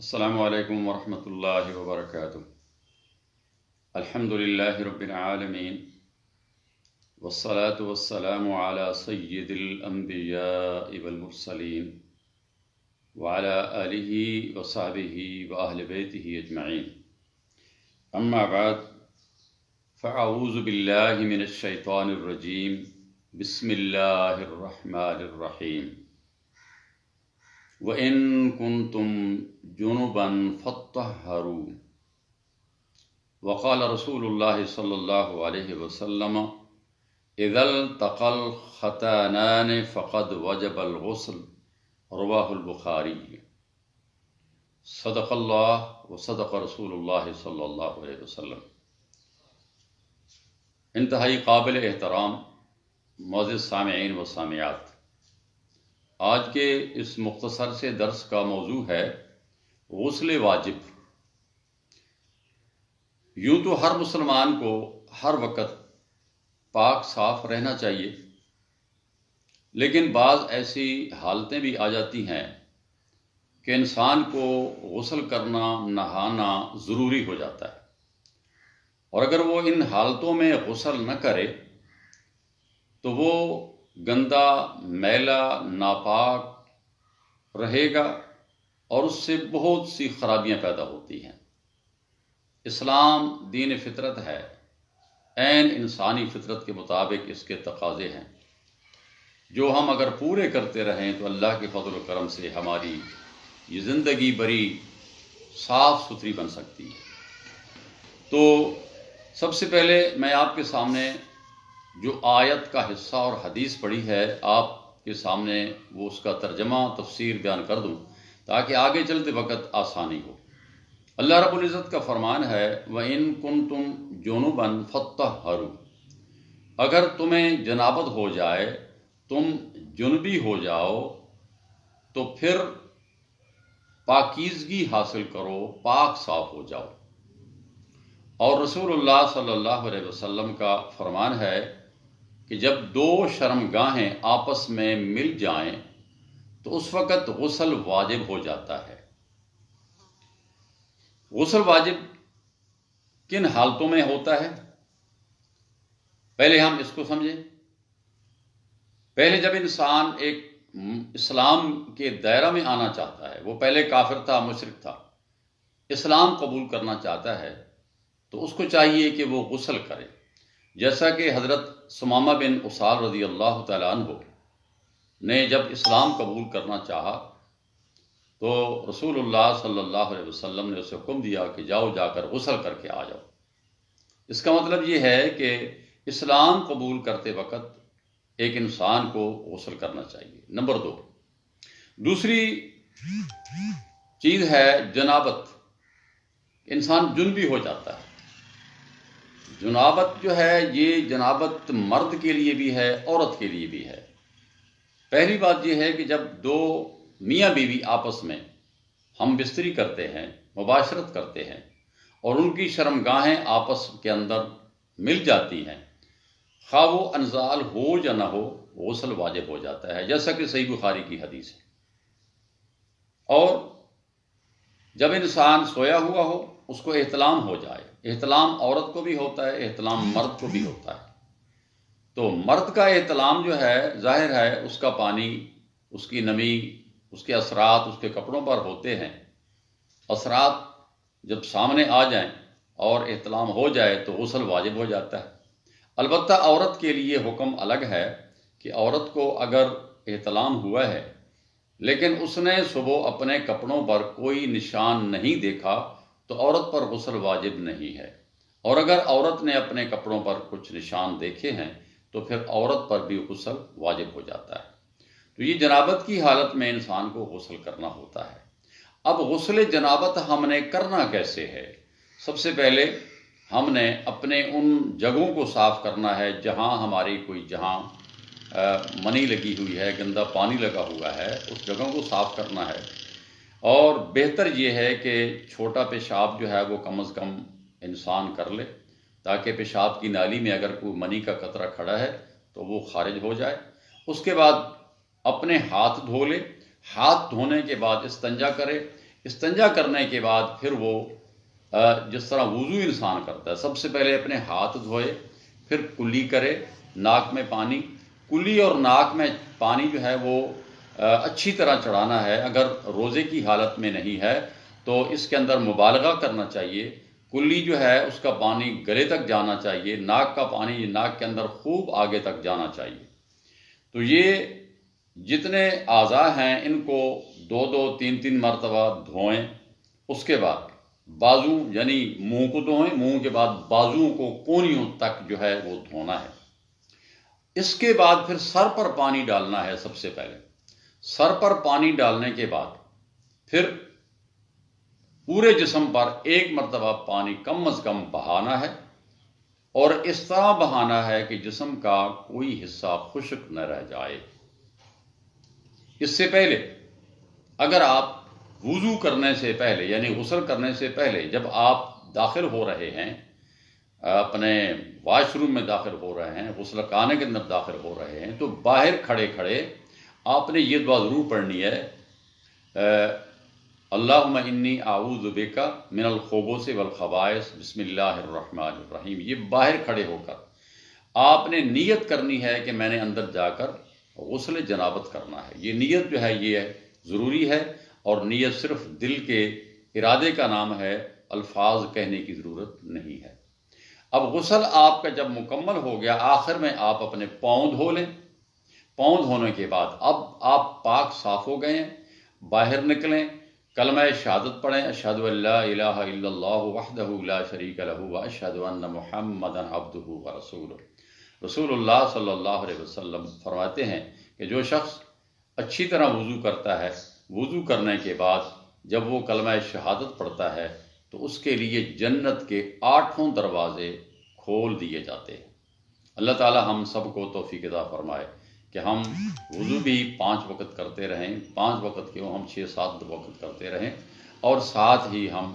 السلام علیکم ورحمۃ اللہ وبرکاتہ۔ الحمدللہ رب العالمین والصلاة والسلام علی سید الانبیاء والمرسلین وعلی آلہ وصحبہ واہل بیتہ اجمعین، اما بعد فاعوذ باللہ من الشیطان الرجیم، بسم اللہ الرحمن الرحیم۔ وَإِن كُنتُم جُنُبًا فَاطَّهَّرُوا، وقال رسول اللہ صلی اللہ علیہ وسلم اذا التقى الختانان فقد وجب الغسل، رواہ البخاری۔ صدق اللہ وصدق رسول اللہ صلی اللہ علیہ وسلم۔ انتہائی قابل احترام معزز سامعین و سامعات، آج کے اس مختصر سے درس کا موضوع ہے غسل واجب۔ یوں تو ہر مسلمان کو ہر وقت پاک صاف رہنا چاہیے، لیکن بعض ایسی حالتیں بھی آ جاتی ہیں کہ انسان کو غسل کرنا، نہانا ضروری ہو جاتا ہے، اور اگر وہ ان حالتوں میں غسل نہ کرے تو وہ گندا، میلا، ناپاک رہے گا اور اس سے بہت سی خرابیاں پیدا ہوتی ہیں۔ اسلام دین فطرت ہے، عین انسانی فطرت کے مطابق اس کے تقاضے ہیں، جو ہم اگر پورے کرتے رہیں تو اللہ کے فضل و کرم سے ہماری یہ زندگی بڑی صاف ستھری بن سکتی ہے۔ تو سب سے پہلے میں آپ کے سامنے جو آیت کا حصہ اور حدیث پڑھی ہے، آپ کے سامنے وہ اس کا ترجمہ تفسیر بیان کر دوں تاکہ آگے چلتے وقت آسانی ہو۔ اللہ رب العزت کا فرمان ہے وَإِن كُنتُم جُنُبًا فَاطَّهَّرُوا، اگر تمہیں جنابت ہو جائے، تم جنبی ہو جاؤ تو پھر پاکیزگی حاصل کرو، پاک صاف ہو جاؤ۔ اور رسول اللہ صلی اللہ علیہ وسلم کا فرمان ہے کہ جب دو شرمگاہیں آپس میں مل جائیں تو اس وقت غسل واجب ہو جاتا ہے۔ غسل واجب کن حالتوں میں ہوتا ہے؟ پہلے ہم اس کو سمجھیں۔ پہلے جب انسان ایک اسلام کے دائرہ میں آنا چاہتا ہے، وہ پہلے کافر تھا، مشرک تھا، اسلام قبول کرنا چاہتا ہے تو اس کو چاہیے کہ وہ غسل کرے، جیسا کہ حضرت ثمامہ بن اسال رضی اللہ تعالیٰ عنہ نے جب اسلام قبول کرنا چاہا تو رسول اللہ صلی اللہ علیہ وسلم نے اسے حکم دیا کہ جاؤ، جا کر غسل کر کے آ جاؤ۔ اس کا مطلب یہ ہے کہ اسلام قبول کرتے وقت ایک انسان کو غسل کرنا چاہیے۔ نمبر 2، دوسری چیز ہے جنابت۔ انسان جنبی ہو جاتا ہے۔ جنابت جو ہے، یہ جنابت مرد کے لیے بھی ہے، عورت کے لیے بھی ہے۔ پہلی بات یہ ہے کہ جب دو میاں بیوی آپس میں ہم بستری کرتے ہیں، مباشرت کرتے ہیں، اور ان کی شرمگاہیں آپس کے اندر مل جاتی ہیں، خواہ وہ انزال ہو یا نہ ہو، غسل واجب ہو جاتا ہے، جیسا کہ صحیح بخاری کی حدیث ہے۔ اور جب انسان سویا ہوا ہو، اس کو احتلام ہو جائے، احتلام عورت کو بھی ہوتا ہے، احتلام مرد کو بھی ہوتا ہے، تو مرد کا احتلام جو ہے، ظاہر ہے اس کا پانی، اس کی نمی، اس کے اثرات اس کے کپڑوں پر ہوتے ہیں۔ اثرات جب سامنے آ جائیں اور احتلام ہو جائے تو غسل واجب ہو جاتا ہے۔ البتہ عورت کے لیے حکم الگ ہے کہ عورت کو اگر احتلام ہوا ہے لیکن اس نے صبح اپنے کپڑوں پر کوئی نشان نہیں دیکھا تو عورت پر غسل واجب نہیں ہے، اور اگر عورت نے اپنے کپڑوں پر کچھ نشان دیکھے ہیں تو پھر عورت پر بھی غسل واجب ہو جاتا ہے۔ تو یہ جنابت کی حالت میں انسان کو غسل کرنا ہوتا ہے۔ اب غسل جنابت ہم نے کرنا کیسے ہے؟ سب سے پہلے ہم نے اپنے ان جگہوں کو صاف کرنا ہے جہاں ہماری جہاں منی لگی ہوئی ہے، گندا پانی لگا ہوا ہے، اس جگہوں کو صاف کرنا ہے۔ اور بہتر یہ ہے کہ چھوٹا پیشاب جو ہے وہ کم از کم انسان کر لے، تاکہ پیشاب کی نالی میں اگر کوئی منی کا قطرہ کھڑا ہے تو وہ خارج ہو جائے۔ اس کے بعد اپنے ہاتھ دھو لے، ہاتھ دھونے کے بعد استنجا کرے۔ استنجا کرنے کے بعد پھر وہ جس طرح وضو انسان کرتا ہے، سب سے پہلے اپنے ہاتھ دھوئے، پھر کلی کرے، ناک میں پانی، کلی اور ناک میں پانی جو ہے وہ اچھی طرح چڑھانا ہے۔ اگر روزے کی حالت میں نہیں ہے تو اس کے اندر مبالغہ کرنا چاہیے، کلی جو ہے اس کا پانی گلے تک جانا چاہیے، ناک کا پانی ناک کے اندر خوب آگے تک جانا چاہیے۔ تو یہ جتنے اعضاء ہیں ان کو 2-3 مرتبہ دھوئیں۔ اس کے بعد بازو یعنی منہ کو دھوئیں، منہ کے بعد بازوؤں کو کونیوں تک جو ہے وہ دھونا ہے۔ اس کے بعد پھر سر پر پانی ڈالنا ہے۔ سب سے پہلے سر پر پانی ڈالنے کے بعد پھر پورے جسم پر ایک مرتبہ پانی کم از کم بہانا ہے، اور اس طرح بہانا ہے کہ جسم کا کوئی حصہ خشک نہ رہ جائے۔ اس سے پہلے اگر آپ وضو کرنے سے پہلے یعنی غسل کرنے سے پہلے جب آپ داخل ہو رہے ہیں، اپنے واش روم میں داخل ہو رہے ہیں، غسل خانے کے اندر داخل ہو رہے ہیں، تو باہر کھڑے کھڑے آپ نے یہ دعا ضرور پڑھنی ہے، اللہم انی اعوذ بک من الخبث والخبائث بسم اللہ الرحمن الرحیم۔ یہ باہر کھڑے ہو کر آپ نے نیت کرنی ہے کہ میں نے اندر جا کر غسل جنابت کرنا ہے۔ یہ نیت جو ہے یہ ضروری ہے، اور نیت صرف دل کے ارادے کا نام ہے، الفاظ کہنے کی ضرورت نہیں ہے۔ اب غسل آپ کا جب مکمل ہو گیا، آخر میں آپ اپنے پاؤں دھو لیں۔ پاؤں دھونے کے بعد اب آپ پاک صاف ہو گئے ہیں، باہر نکلیں، کلمہ شہادت پڑھیں، اشہد ان لا الہ الا اللہ وحدہ لا شریک لہ واشہد ان محمدا عبدہ ورسولہ۔ رسول اللہ صلی اللہ علیہ وسلم فرماتے ہیں کہ جو شخص اچھی طرح وضو کرتا ہے، وضو کرنے کے بعد جب وہ کلمہ شہادت پڑھتا ہے تو اس کے لیے جنت کے 8 دروازے کھول دیے جاتے ہیں۔ اللہ تعالی ہم سب کو توفیق عطا فرمائے کہ ہم وضو بھی 5 وقت کرتے رہیں، 5 وقت کیوں ہم 6-7 وقت کرتے رہیں، اور ساتھ ہی ہم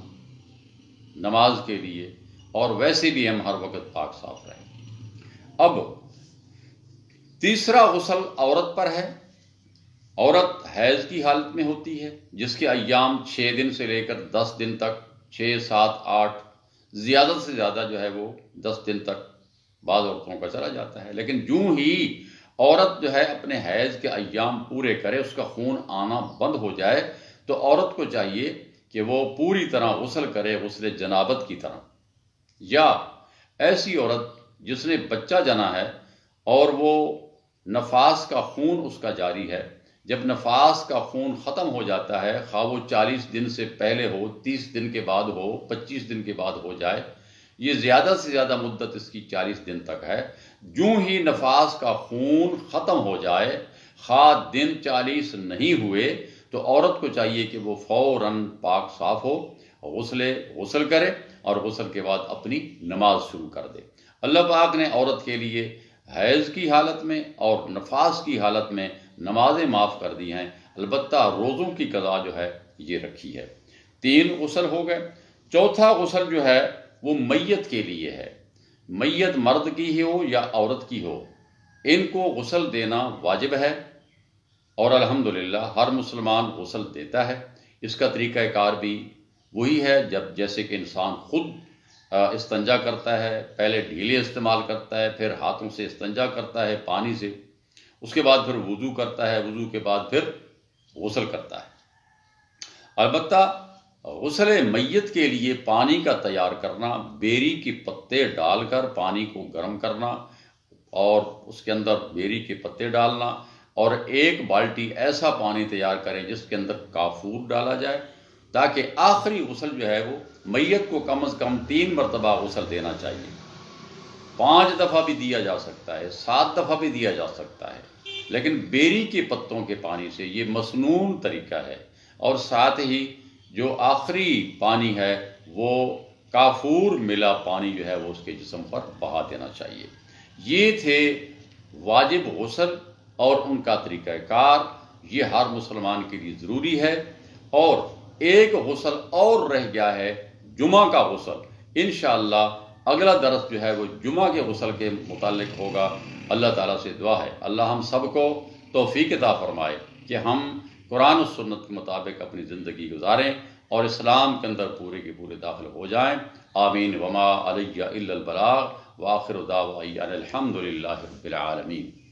نماز کے لیے اور ویسے بھی ہم ہر وقت پاک صاف رہیں۔ اب تیسرا غسل عورت پر ہے۔ عورت حیض کی حالت میں ہوتی ہے، جس کے ایام 6 دن سے لے کر 10 دن تک، 6، 7، 8، زیادہ سے زیادہ جو ہے وہ 10 دن تک بعض عورتوں کا چلا جاتا ہے۔ لیکن یوں ہی عورت جو ہے اپنے حیض کے ایام پورے کرے، اس کا خون آنا بند ہو جائے، تو عورت کو چاہیے کہ وہ پوری طرح غسل کرے، غسل جنابت کی طرح۔ یا ایسی عورت جس نے بچہ جنا ہے اور وہ نفاس کا خون اس کا جاری ہے، جب نفاس کا خون ختم ہو جاتا ہے، خواہ وہ 40 دن سے پہلے ہو، 30 دن کے بعد ہو، 25 دن کے بعد ہو جائے، یہ زیادہ سے زیادہ مدت اس کی 40 دن تک ہے۔ یوں ہی نفاس کا خون ختم ہو جائے، خواہ دن 40 نہیں ہوئے، تو عورت کو چاہیے کہ وہ فوراً پاک صاف ہو، غسل کرے، اور غسل کے بعد اپنی نماز شروع کر دے۔ اللہ پاک نے عورت کے لیے حیض کی حالت میں اور نفاس کی حالت میں نمازیں معاف کر دی ہیں، البتہ روزوں کی قضا جو ہے یہ رکھی ہے۔ 3 غسل ہو گئے۔ چوتھا غسل جو ہے وہ میت کے لیے ہے۔ میت مرد کی ہو یا عورت کی ہو، ان کو غسل دینا واجب ہے، اور الحمدللہ ہر مسلمان غسل دیتا ہے۔ اس کا طریقہ کار بھی وہی ہے جیسے کہ انسان خود استنجا کرتا ہے، پہلے ڈھیلے استعمال کرتا ہے، پھر ہاتھوں سے استنجا کرتا ہے پانی سے، اس کے بعد پھر وضو کرتا ہے، وضو کے بعد پھر غسل کرتا ہے۔ البتہ غسل میت کے لیے پانی کا تیار کرنا، بیری کے پتے ڈال کر پانی کو گرم کرنا اور اس کے اندر بیری کے پتے ڈالنا، اور 1 بالٹی ایسا پانی تیار کریں جس کے اندر کافور ڈالا جائے، تاکہ آخری غسل جو ہے وہ میت کو کم از کم 3 مرتبہ غسل دینا چاہیے۔ 5 دفعہ بھی دیا جا سکتا ہے، 7 دفعہ بھی دیا جا سکتا ہے، لیکن بیری کے پتوں کے پانی سے یہ مسنون طریقہ ہے۔ اور ساتھ ہی جو آخری پانی ہے وہ کافور ملا پانی جو ہے وہ اس کے جسم پر بہا دینا چاہیے۔ یہ تھے واجب غسل اور ان کا طریقہ کار، یہ ہر مسلمان کے لیے ضروری ہے۔ اور ایک غسل اور رہ گیا ہے، جمعہ کا غسل۔ انشاءاللہ اگلا درس جو ہے وہ جمعہ کے غسل کے متعلق ہوگا۔ اللہ تعالیٰ سے دعا ہے اللہ ہم سب کو توفیق عطا فرمائے کہ ہم قرآن و سنت کے مطابق اپنی زندگی گزاریں، اور اسلام کے اندر پورے کے پورے داخل ہو جائیں. آمین. وما علیہ الا البلاغ وآخر دعوانا الحمد للہ رب العالمین.